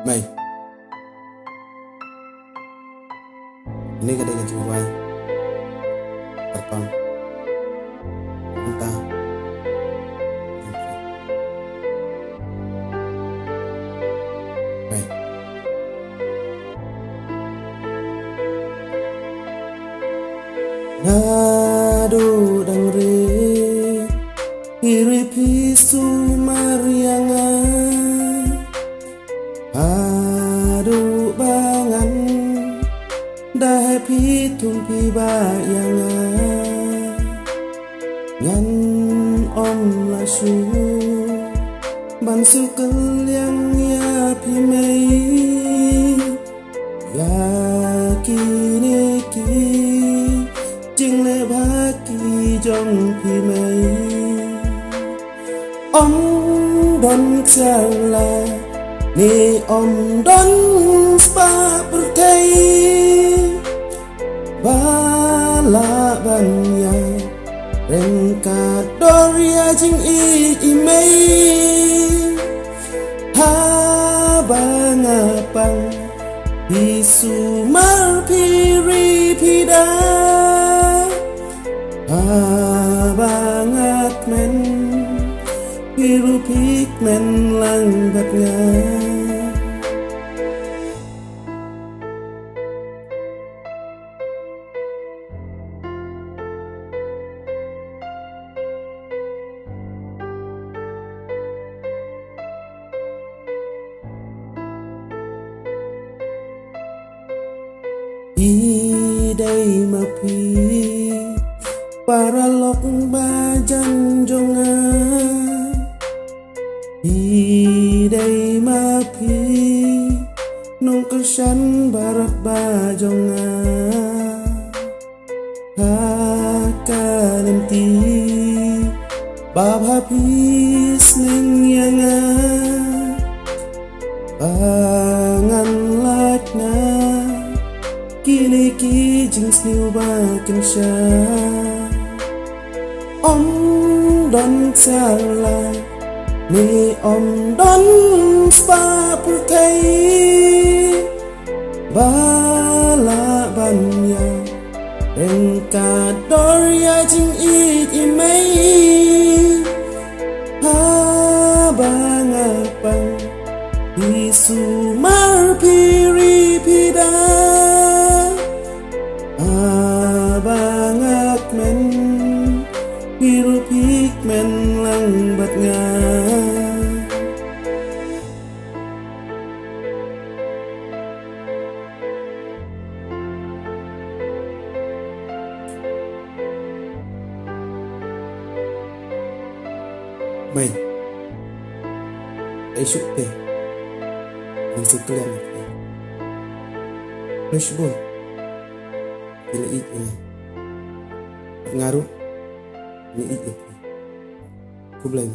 Mày, ini kadang yang cuai, terpang, entah, mày, nadu dangri, hiri pisu marianga, adu bangan. Dah pitung pibaya ngan om lasu ban su yang ya pimei ya kini ki jing le baki jong pimei om don chala ni om don spa pertai bala banya rengka doria jing imei ha bangapang bisu mar piri pida ha bangat men piru pigmen lang batnya idai mapi para lok bajan jonga idai mapi nong kersan barak bajonga hakanenti bab habis nengyanga bangan lakna kini ki jing sniu ba kin sha om don sala ni om don spa pur kai bala banya rengka doria jing imei ha bangapang isu mar piri pida bangat men biru pigmen lang batnya mày ai sụp tê mình sụp cái này nó sụp bila ini ngaruh ini itu kublai